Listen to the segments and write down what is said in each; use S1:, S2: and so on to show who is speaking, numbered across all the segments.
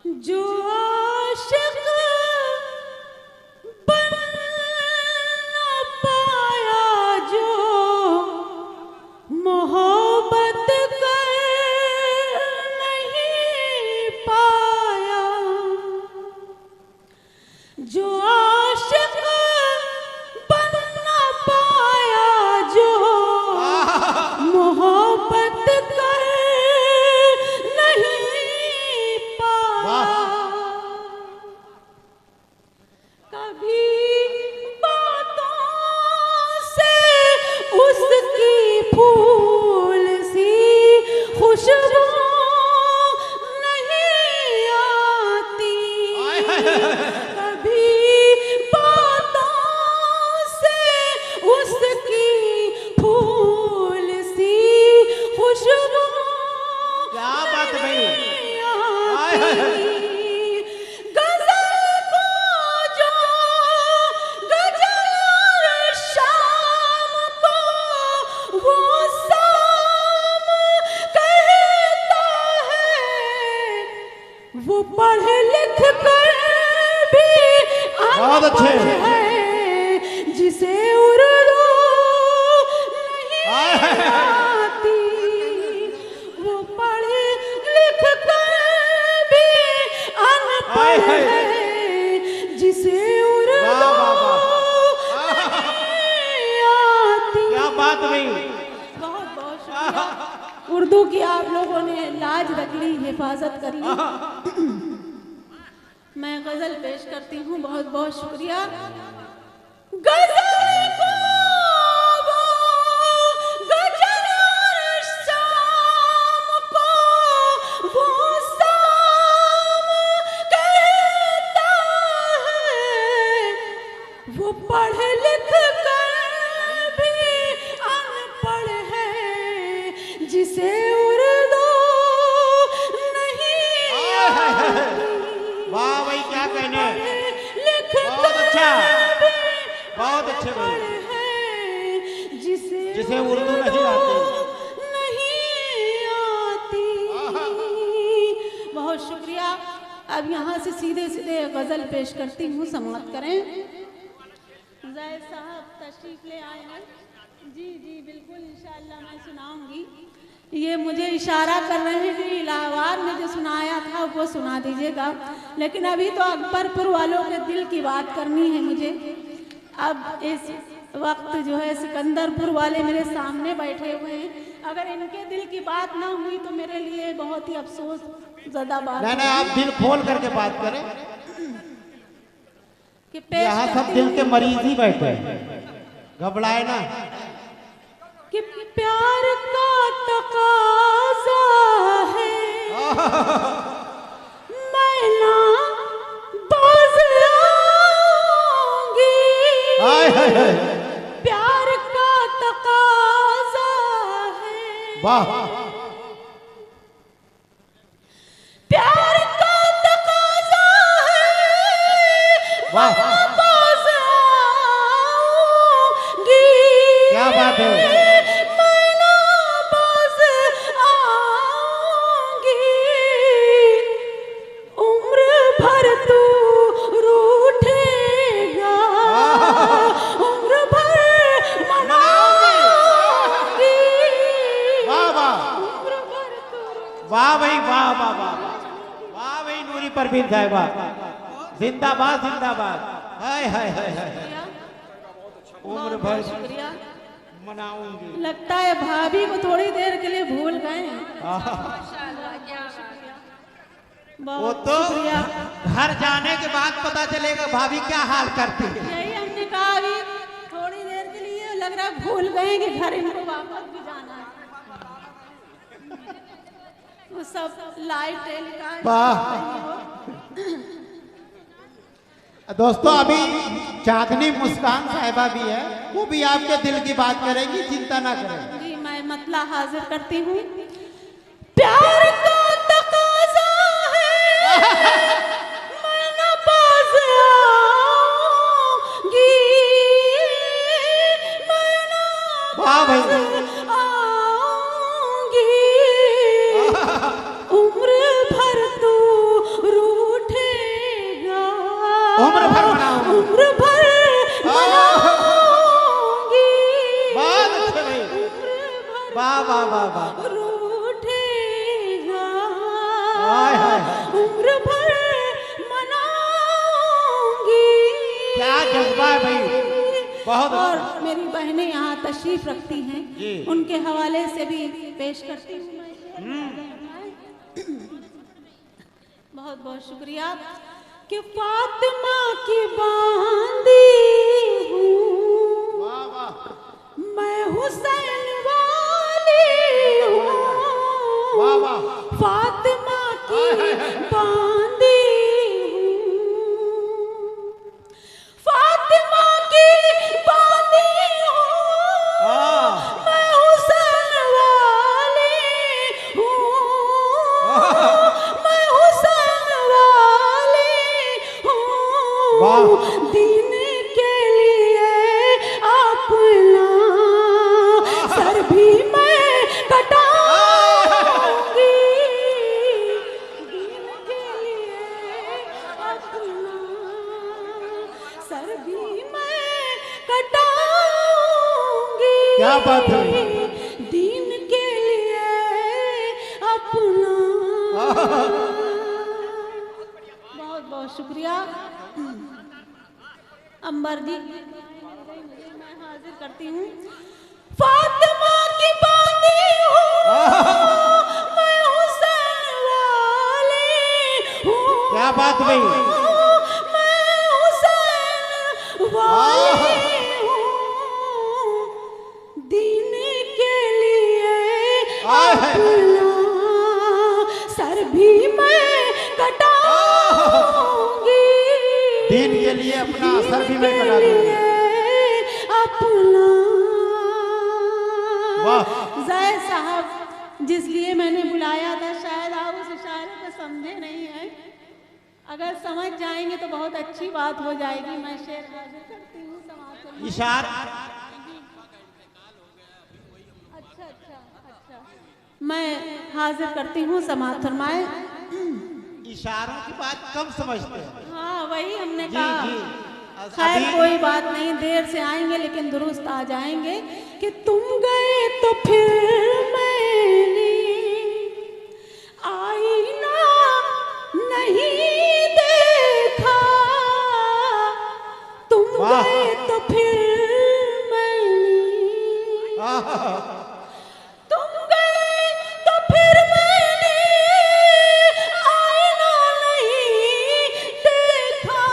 S1: जो आशिक बन न पाया, जो मोहब्बत कर नहीं पाया, जो आशिक बन न पाया, जो मोहब्बत कर नहीं पाया, कभी बातों से उसकी फूल सी खुशबू नहीं आती, कभी बातों से उसकी फूल सी खुशबू
S2: क्या बात भाई।
S1: नहीं आती। गजल को जो गजल और शाम को वो शाम कहता है, वो पढ़ लिख कर भी
S2: बहुत अच्छे।
S1: अनपढ़ है, जिसे उर्दू नहीं आती, वो पढ़ लिख कर भी अनपढ़ है, जिसे उर्दू
S2: वाह, वाह, वाह।
S1: नहीं आती।
S2: क्या बात भाई।
S1: बहुत बहुत शुक्रिया। उर्दू की आप लोगों ने लाज रख ली, हिफाजत कर ली। मैं गजल पेश करती हूँ, बहुत बहुत शुक्रिया। गजल को वो गजल और शाम को वो शाम कहता है, वो पढ़ लिख कर भी अनपढ़ है, जिसे उर्दू नहीं आती।
S2: वाह भाई, क्या कहने।
S1: लिख
S2: बहुत अच्छा, बहुत अच्छे भाई।
S1: अनपढ़ है,
S2: जिसे उर्दू नहीं आती।
S1: नहीं आती। बहुत शुक्रिया। अब यहाँ से सीधे सीधे गजल पेश करती हूँ, समाप्त करें। जैद साहब तशरीफ ले आए हैं। जी जी बिल्कुल, इंशाअल्लाह मैं सुनाऊंगी। ये मुझे इशारा कर रहे हैं कि इलाहाबाद में जो सुनाया था वो सुना दीजिएगा, लेकिन अभी तो अकबरपुर वालों के दिल की बात करनी है मुझे। अब इस वक्त जो है सिकंदरपुर वाले मेरे सामने बैठे हुए हैं, अगर इनके दिल की बात ना हुई तो मेरे लिए बहुत ही अफसोस ज़्यादा बात
S2: नहीं नहीं, आप दिल खोल करके बात करें।
S1: कि पेश
S2: यहाँ सब
S1: करती
S2: दिल
S1: हूँ
S2: के मरीज ही बैठे हैं, घबराए ना।
S1: कि प्यार का तकाज़ा है, मैं ना बाज़ आऊंगी।
S2: हाय हाय हाय।
S1: प्यार का तकाज़ा है,
S2: वाह।
S1: प्यार का तकाज़ा है,
S2: वाह।
S1: मैं बाज़ आऊंगी।
S2: क्या बात है।
S1: मैं ना बाज़ आऊंगी। उम्र भर तू रूठेगा, उम्र भर मनाऊंगी।
S2: वाह वाह,
S1: उम्र भर तू
S2: वाह भाई, वाह वाह वाह वाह भाई। नूरी परवीन साहिबा जिंदाबाद जिंदाबाद। हाय हाय हाय हाय। उम्र भर
S1: शुक्रिया।
S2: मनाऊंगी।
S1: लगता है भाभी को थोड़ी देर के लिए भूल गए हैं।
S2: वो
S1: बहुत
S2: तो
S1: शुक्रिया।
S2: घर जाने के बाद पता चलेगा भाभी क्या हाल करती है।
S1: यही हमने कहा, अभी थोड़ी देर के लिए लग रहा है भूल गए कि घर इनको वापस भी जाना है। वो सब लाइव टेलीकास्ट।
S2: दोस्तों अभी चांदनी मुस्कान साहिबा भी है, वो भी आपके दिल की बात करेंगी, चिंता ना करें।
S1: जी मैं मतला हाजिर करती हूँ। प्यार का तकाज़ा है, मैं न बाज़ आऊंगी। मैं न
S2: वाह भाई।
S1: बाज़ आऊंगी। उम्र भर तू रू उम्र भर मनाऊंगी,
S2: बहुत अच्छे भाई,
S1: उम्र भर
S2: वाह वाह वाह वाह,
S1: रूठेगा,
S2: हाय हाय,
S1: उम्र भर मनाऊंगी।
S2: क्या जज्बा है भाई, बहुत
S1: और
S2: अच्छा।
S1: मेरी बहनें यहाँ तशरीफ रखती हैं,
S2: जी।
S1: उनके हवाले से भी पेश करती हूँ मैं। बहुत बहुत शुक्रिया। कि फातिमा की बांदी हूँ,
S2: वाह वाह,
S1: मैं हुसैन वाली हूँ,
S2: वाह वाह,
S1: फातिमा की बांदी हूँ, फातिमा की बांदी हूँ,
S2: हाँ,
S1: मैं हुसैन वाली हूँ, मैं हुसैन वाली
S2: वाह।
S1: हूँ, दीन के लिए अपना सर भी मैं कटाऊंगी, दीन के लिए अपना सर भी मैं कटाऊंगी,
S2: क्या बात है,
S1: दीन के लिए अपना। बहुत बहुत शुक्रिया। अंबर जी, मैं हाजिर करती हूँ। फातिमा की बांदी हूँ, मैं हुसैन वाली हूँ,
S2: क्या बात भाई,
S1: मैं हुसैन वाली हूँ, दीन के लिए
S2: हाय हाय,
S1: अपना सर भी मैं कटाऊंगी,
S2: दीन के लिए अपना सर भी मैं कटा दूंगी।
S1: अपना।
S2: वाह,
S1: जैद साहब, जिस लिए मैंने बुलाया था, शायद आप उस इशारे को समझे नहीं है। अगर समझ जाएंगे तो बहुत अच्छी बात हो जाएगी। मैं शेर हाजिर करती हूँ समाज में।
S2: इशारा,
S1: अच्छा अच्छा अच्छा, मैं हाजिर करती हूँ समाज फरमाए।
S2: इशारों की बात कम समझते हैं।
S1: हाँ, वही हमने
S2: जी
S1: कहा।
S2: जी,
S1: खैर
S2: अभी
S1: कोई बात नहीं, देर से आएंगे लेकिन दुरुस्त आ जाएंगे। कि तुम गए तो फिर मैंने आईना नहीं देखा, तुम
S2: वाह।
S1: गए तो फिर मैंने, तुम गए तो फिर मैंने आईना नहीं देखा,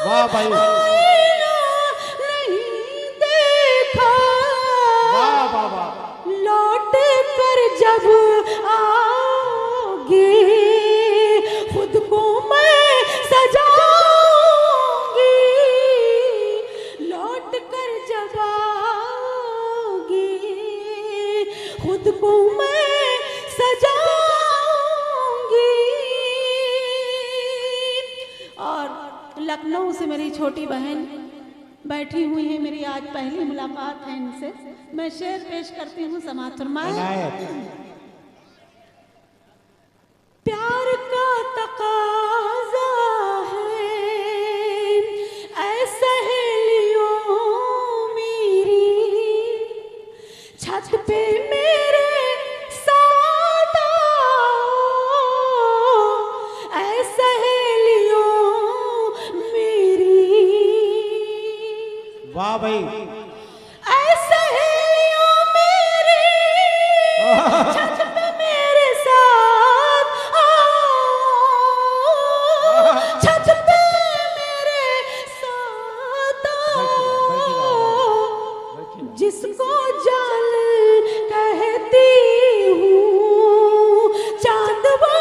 S2: वाह भाई,
S1: आईना नहीं देखा,
S2: वाह वाह वाह,
S1: लौट कर जब आओगे खुद को मैं सजाऊंगी, लौट कर जब आओगे खुद को मैं सजाऊंगी। और लखनऊ से मेरी छोटी बहन बैठी हुई है, मेरी आज पहली मुलाकात है इनसे। मैं शेर पेश करती हूँ, समाअत फरमाए।
S2: इनायत,
S1: प्यार का तकाज़ा है ऐ सहेलियों मेरी, छत पे मेरे साथ आओ ऐ सहेलियों मेरी,
S2: वाह भाई,
S1: ऐ सहेलियों मेरी, छत पे मेरे साथ आओ, छत पे मेरे साथ आओ, जिसको जान कहती हूँ चांद वो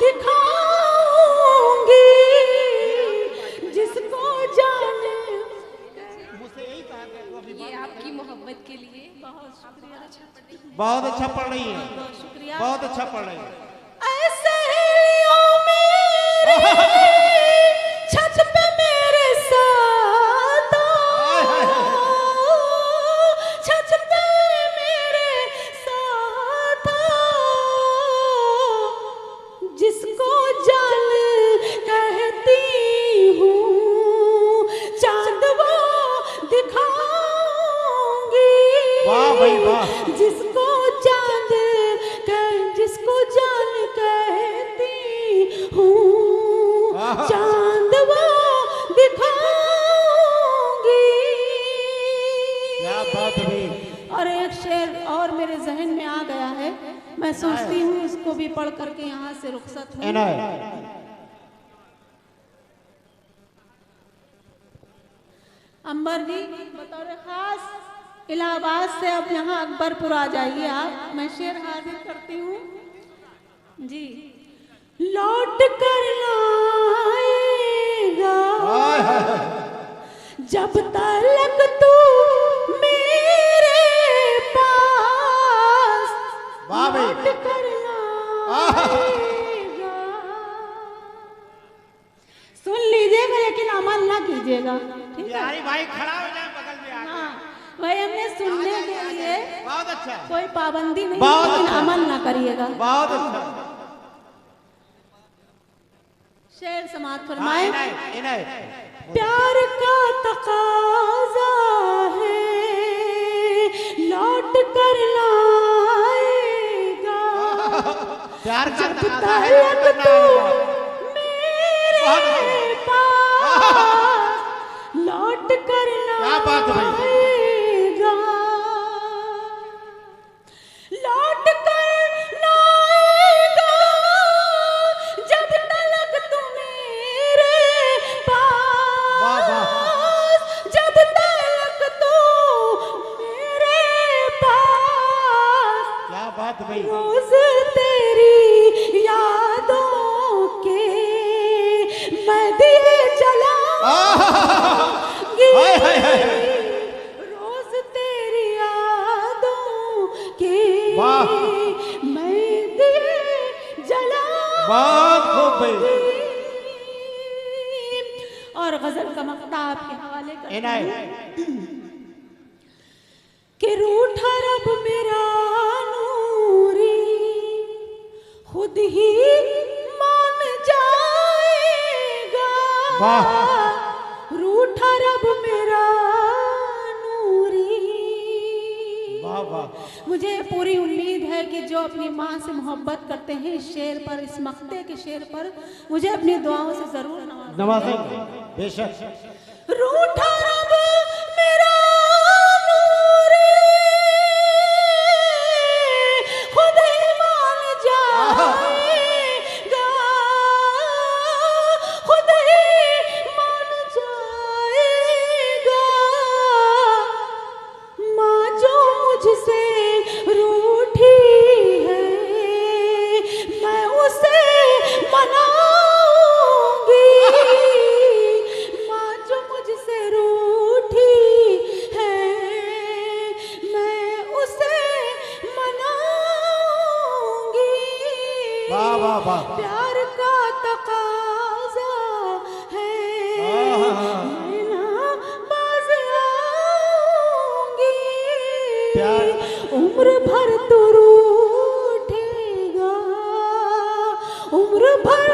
S1: दिखाऊंगी, जिसको जान।
S2: मुझसे यही कहा गया तो अभी
S3: ये आपकी मोहब्बत के लिए
S1: बहुत शुक्रिया,
S2: बहुत अच्छा पढ़ रही है,
S1: बहुत शुक्रिया।
S2: बहुत अच्छा पढ़ रही है।
S1: ऐसे सहेलियों मेरी, छत पे मेरे साथ आओ, छत पे मेरे साथ आओ, जिसको जान कहती हूँ मेरे जहन में आ गया है, मैं सोचती हूँ इसको भी पढ़ करके यहाँ से रुखसत हूँ। अंबर जी बतौर खास इलाहाबाद से अब यहाँ अकबरपुर आ जाइए आप, मैं शेर हाजिर करती हूँ जी। लौट कर लाएगा जब तलक तू मेरे पास, लौट कर लाएगा। सुन लीजिएगा लेकिन अमल ना कीजिएगा, ठीक है?
S2: यारी भाई खड़ा हो जाए बगल में आके।
S1: हाँ, वही हमने सुनने के लिए
S2: बहुत अच्छा,
S1: कोई पाबंदी नहीं,
S2: बहुत
S1: लेकिन
S2: अच्छा।
S1: अमल ना करिएगा।
S2: बहुत अच्छा।
S1: शेर समाप्त फरमाए।
S2: इन्हें
S1: प्यार का तकाजा है लौट कर लाएगा,
S2: प्यार का
S1: जब
S2: तकाजा है
S1: तलक तू मेरे पास, लौट कर
S2: क्या बात है भाई?
S1: लाएगा, लौट कर लाएगा जब तलक तू मेरे
S2: वाह,
S1: पास, जब तलक तू मेरे पास।
S2: क्या बात भाई?
S1: रोज तेरी यादों के मैं दिए जलाऊंगी, रोज तेरी यादों के
S2: वाह।
S1: मैं दिए जलाऊंगी।
S2: बहुत खूब भाई।
S1: और गजल का मक्ता आपके हवाले करती हूँ कि रूठा रब मेरा नूरी खुद ही मान जाएगा,
S2: वाह।
S1: रूठा रब मेरा नूरी।
S2: वाह वाह।
S1: मुझे पूरी उम्मीद है कि जो अपनी माँ से मोहब्बत करते हैं इस शेर पर, इस मक्ते के शेर पर मुझे अपनी दुआओं से जरूर
S2: नवाजेंगे बेशक।
S1: रूठा रब मेरा नूरी खुद ही मान जाएगा, खुद ही मान जाएगा। माँ जो मुझसे रूठी है मैं उसे मनाऊंगी, माँ जो मुझसे रूठी है मैं उसे मनाऊंगी।
S2: वाह वाह वाह।
S1: प्यार का तकाजा है मैं ना बाज आऊंगी,
S2: प्यार
S1: उम्र भर तू रूठेगा, उम्र भर